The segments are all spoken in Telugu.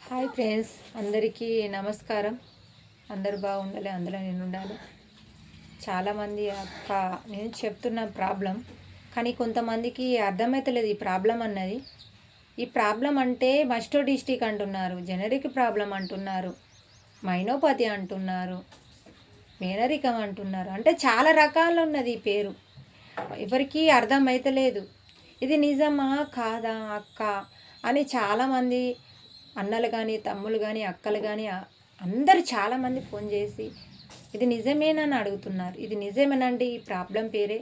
హాయ్ ఫ్రెండ్స్, అందరికీ నమస్కారం. అందరు బాగుండాలి, అందులో నేను ఉండాలి. చాలామంది అక్క నేను చెప్తున్న ప్రాబ్లం, కానీ కొంతమందికి అర్థమవుతలేదు ఈ ప్రాబ్లం అన్నది. ఈ ప్రాబ్లం అంటే మస్టో డిస్టిక్ అంటున్నారు, జెనరిక్ ప్రాబ్లం అంటున్నారు, మైనోపతి అంటున్నారు, మేనరికం అంటున్నారు. అంటే చాలా రకాలు ఉన్నది ఈ పేరు. ఎవరికీ అర్థమవుతలేదు ఇది నిజమా కాదా అక్క అని. చాలామంది అన్నలు కానీ, తమ్ముళ్ళు కానీ, అక్కలు కానీ అందరూ చాలామంది ఫోన్ చేసి ఇది నిజమేనని అడుగుతున్నారు. ఇది నిజమేనండి. ఈ ప్రాబ్లం పేరే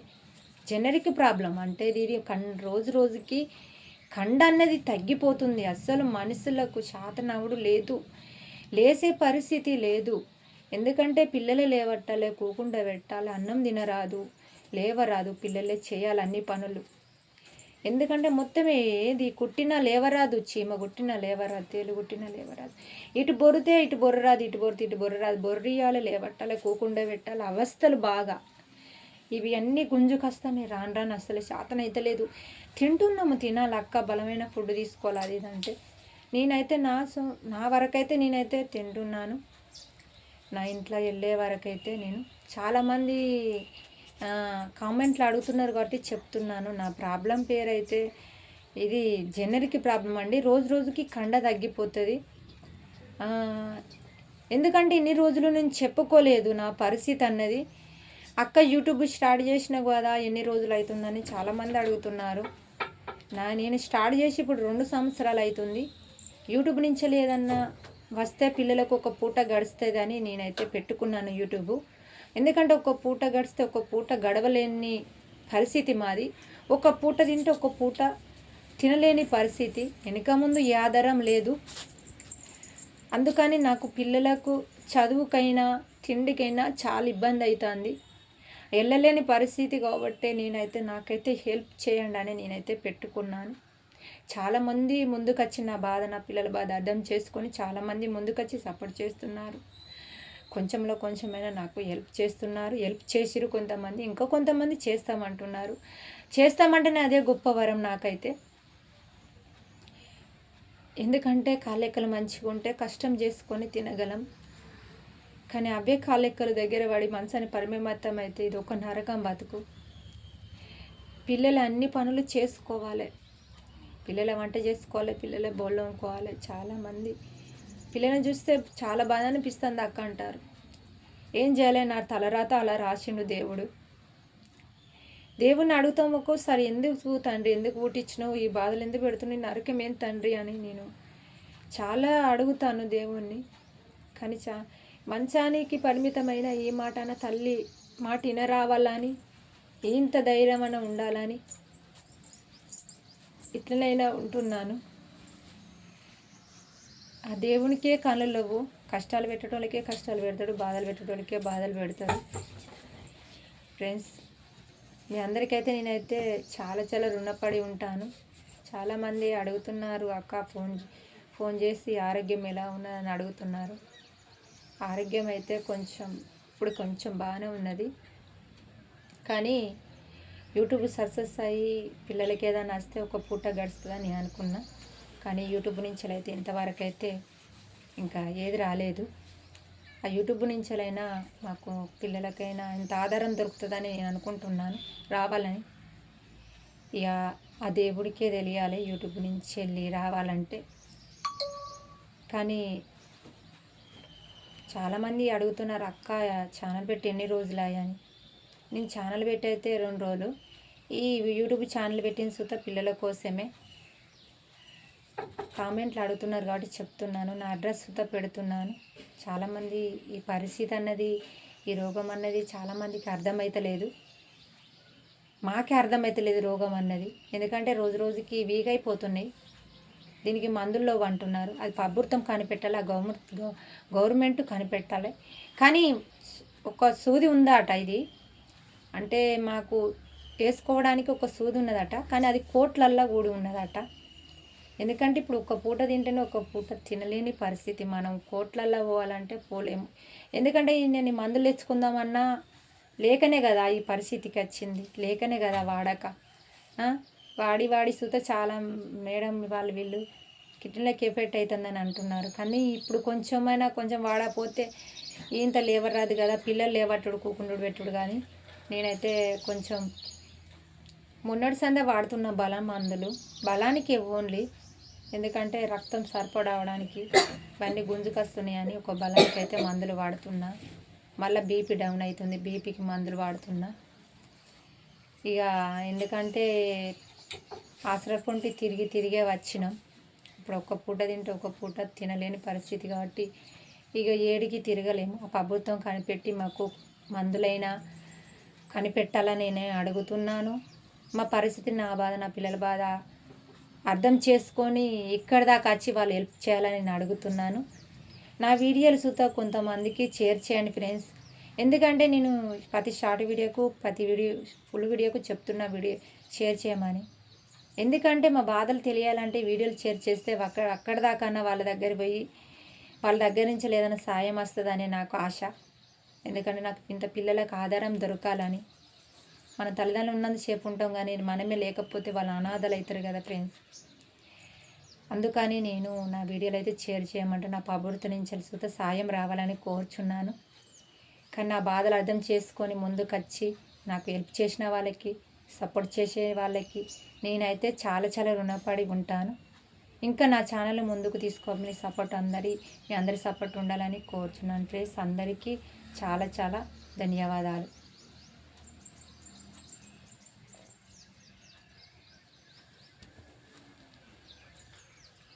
జెనరిక్ ప్రాబ్లం. అంటే ఇది రోజు రోజుకి కండ అన్నది తగ్గిపోతుంది. అస్సలు మనుషులకు శాతనవుడు లేదు, లేసే పరిస్థితి లేదు. ఎందుకంటే పిల్లలే లేవట్టాలి, కూకుండా పెట్టాలి, అన్నం తినరాదు, లేవరాదు, పిల్లలే చేయాలి అన్ని పనులు. ఎందుకంటే మొత్తం ఏది కుట్టినా లేవరాదు, చీమ కుట్టినా లేవరాదు, తేలు కుట్టినా లేవరాదు. ఇటు బొరితే ఇటు బొర్రరాదు, ఇటు బొరితే ఇటు బొర్రరాదు. బొర్రియాలి, లేవట్టాలి, కూకుండా పెట్టాలి. అవస్థలు బాగా ఇవి అన్నీ గుంజుకొస్తాయి. రాను రాను అసలు శాతం అయితే లేదు. తింటున్నాము, తినాలి అక్క, బలమైన ఫుడ్ తీసుకోవాలి. అది ఇదంటే నేనైతే నా వరకైతే నేనైతే తింటున్నాను. నా ఇంట్లో వెళ్ళే వరకైతే నేను చాలామంది కామెంట్లు అడుగుతున్నారు కాబట్టి చెప్తున్నాను. నా ప్రాబ్లం పేరైతే ఇది జెనరిక్ ప్రాబ్లం అండి. రోజు రోజుకి కండ తగ్గిపోతుంది. ఎందుకంటే ఇన్ని రోజులు నేను చెప్పుకోలేదు నా పరిస్థితి అన్నది. అక్క యూట్యూబ్ స్టార్ట్ చేసిన కదా ఎన్ని రోజులు అవుతుందని చాలామంది అడుగుతున్నారు. నేను స్టార్ట్ చేసి ఇప్పుడు 2 సంవత్సరాలు అవుతుంది. యూట్యూబ్ నుంచి లేదన్నా వస్తే పిల్లలకు ఒక పూట గడుస్తుందని నేనైతే పెట్టుకున్నాను యూట్యూబ్. ఎందుకంటే ఒక పూట గడిస్తే ఒక పూట గడవలేని పరిస్థితి మాది. ఒక పూట తింటే ఒక పూట తినలేని పరిస్థితి. వెనుక ముందు ఏ ఆధారం లేదు. అందుకని నాకు పిల్లలకు చదువుకైనా తిండికైనా చాలా ఇబ్బంది అవుతుంది. వెళ్ళలేని పరిస్థితి కాబట్టి నాకైతే హెల్ప్ చేయండి అని నేనైతే పెట్టుకున్నాను. చాలామంది ముందుకొచ్చి నా బాధ, నా పిల్లల బాధ అర్థం చేసుకొని చాలామంది ముందుకొచ్చి సపోర్ట్ చేస్తున్నారు. కొంచెంలో కొంచెమైనా నాకు హెల్ప్ చేస్తున్నారు. హెల్ప్ చేసిరు కొంతమంది, ఇంకా కొంతమంది చేస్తామంటున్నారు. చేస్తామంటేనే అదే గొప్ప వరం నాకైతే. ఎందుకంటే కాలెక్కలు మంచిగా ఉంటే కష్టం చేసుకొని తినగలం. కానీ అవే కాలెక్కలు దగ్గర పడి మనసుని పరిమితం అయితే ఇది ఒక నరకం బతుకు. పిల్లలు అన్ని పనులు చేసుకోవాలి, పిల్లల వంట చేసుకోవాలి, పిల్లల బోళ్ళు వండుకోవాలి. చాలామంది పిల్లలను చూస్తే చాలా బాధ అనిపిస్తుంది అక్క అంటారు. ఏం చేయాలి, నా తలరాత అలా రాసిండు దేవుడు. దేవుణ్ణి అడుగుతాం ఒక్కోసారి, ఎందుకు తండ్రి, ఎందుకు పుట్టించినావు, ఈ బాధలు ఎందుకు పెడుతున్నావు, నరకం ఏం తండ్రి అని నేను చాలా అడుగుతాను దేవుణ్ణి. కానీ మంచానికి పరిమితమైన ఏ మాట అన్న తల్లి మాట వినరావాలని, ఇంత ధైర్యం అన్న ఉండాలని ఇట్లనైనా ఉంటున్నాను. ఆ దేవునికే కనులవు. కష్టాలు పెట్టేటోళ్ళకే కష్టాలు పెడతాడు, బాధలు పెట్టేటోళ్ళకే బాధలు పెడతాడు. ఫ్రెండ్స్, మీ అందరికైతే నేనైతే చాలా రుణపడి ఉంటాను. చాలామంది అడుగుతున్నారు, అక్క ఫోన్ చేసి ఆరోగ్యం ఎలా ఉన్నదని అడుగుతున్నారు. ఆరోగ్యం అయితే ఇప్పుడు కొంచెం బాగానే ఉన్నది. కానీ యూట్యూబ్ సక్సెస్ అయ్యి పిల్లలకి ఏదైనా వస్తే ఒక పూట గడుస్తుందని నేను అనుకున్నా. కానీ యూట్యూబ్ నుంచి అయితే ఇంతవరకు అయితే ఇంకా ఏది రాలేదు. ఆ యూట్యూబ్ నుంచైనా మాకు పిల్లలకైనా ఇంత ఆధారం దొరుకుతుందని నేను అనుకుంటున్నాను, రావాలని. ఇక ఆ దేవుడికే తెలియాలి యూట్యూబ్ నుంచి వెళ్ళి రావాలంటే. కానీ చాలామంది అడుగుతున్నారు, అక్క ఛానల్ పెట్టి ఎన్ని రోజులు అయ్యాని. నేను ఛానల్ పెట్టి అయితే 2 రోజులు. ఈ యూట్యూబ్ ఛానల్ పెట్టిన సుత పిల్లల కోసమే. కామెంట్లు అడుగుతున్నారు కాబట్టి చెప్తున్నాను. నా అడ్రస్ సుత పెడుతున్నాను. చాలామంది ఈ పరిస్థితి అన్నది, ఈ రోగం అన్నది చాలామందికి అర్థమవుతలేదు. మాకే అర్థమవుతలేదు రోగం అన్నది. ఎందుకంటే రోజు రోజుకి వీక్ అయిపోతున్నాయి. దీనికి మందుల్లో అంటున్నారు. అది ప్రభుత్వం కనిపెట్టాలి, గవర్నమెంట్ కనిపెట్టాలి. కానీ ఒక సూది ఉందట. ఇది అంటే మాకు వేసుకోవడానికి ఒక సూది ఉన్నదట, కానీ అది కోట్లల్లో కూడి ఉన్నదట. ఎందుకంటే ఇప్పుడు ఒక పూట తింటేనే ఒక పూట తినలేని పరిస్థితి. మనం కోట్లల్లో పోవాలంటే పోలేము. ఎందుకంటే నేను మందులు తెచ్చుకుందామన్నా లేకనే కదా ఈ పరిస్థితికి వచ్చింది. లేకనే కదా వాడక వాడి సుత చాలా మేడం వాళ్ళు వీళ్ళు కిడ్నీలకు ఎఫెక్ట్ అవుతుందని అంటున్నారు. కానీ ఇప్పుడు కొంచెమైనా కొంచెం వాడకపోతే ఇంత లేవరాదు కదా, పిల్లలు లేవట్టుడు కూకుండు పెట్టుడు. కానీ నేనైతే కొంచెం మొన్నటి సందే వాడుతున్న బలం మందులు, బలానికి ఓన్లీ, ఎందుకంటే రక్తం సరిపడా అవడానికి ఇవన్నీ గుంజుకొస్తున్నాయని ఒక బలానికి అయితే మందులు వాడుతున్నా. మళ్ళీ బీపీ డౌన్ అవుతుంది, బీపీకి మందులు వాడుతున్నా. ఇక ఎందుకంటే ఆసరపొంటి తిరిగే వచ్చినాం. ఇప్పుడు ఒక్క పూట తింటే ఒక్క పూట తినలేని పరిస్థితి కాబట్టి ఇక ఏడికి తిరగలేము. ఆ ప్రభుత్వం కనిపెట్టి మాకు మందులైనా కనిపెట్టాలని నేను అడుగుతున్నాను. మా పరిస్థితి, నా బాధ, నా పిల్లల బాధ అర్థం చేసుకొని ఇక్కడి దాకా వచ్చి వాళ్ళు హెల్ప్ చేయాలని నేను అడుగుతున్నాను. నా వీడియోలు చూస్తా కొంతమందికి షేర్ చేయండి ఫ్రెండ్స్. ఎందుకంటే నేను ప్రతి షార్ట్ వీడియోకు, ప్రతి ఫుల్ వీడియోకు చెప్తున్నా వీడియో షేర్ చేయమని. ఎందుకంటే మా బాధలు తెలియాలంటే వీడియోలు షేర్ చేస్తే అక్కడ దాకా వాళ్ళ దగ్గర పోయి వాళ్ళ దగ్గర నుంచి ఏదైనా సాయం వస్తుందని నాకు ఆశ. ఎందుకంటే నాకు ఇంత పిల్లలకు ఆధారం దొరకాలని. మన తల్లిదండ్రులు ఉన్నంతసేపు ఉంటాం, కానీ మనమే లేకపోతే వాళ్ళు అనాథలు అవుతారు కదా ఫ్రెండ్స్. అందుకని నేను నా వీడియోలు అయితే షేర్ చేయమంటే నా ప్రభుత్వం నుంచి చూస్తే సాయం రావాలని కోరుచున్నాను. కానీ నా బాధలు అర్థం చేసుకొని ముందుకొచ్చి నాకు హెల్ప్ చేసిన వాళ్ళకి, సపోర్ట్ చేసే వాళ్ళకి నేనైతే చాలా చాలా రుణపడి ఉంటాను. ఇంకా నా ఛానల్ ముందుకు తీసుకోమని సపోర్ట్ మీ అందరి సపోర్ట్ ఉండాలని కోరుచున్నాను ఫ్రెండ్స్. అందరికీ చాలా చాలా ధన్యవాదాలు.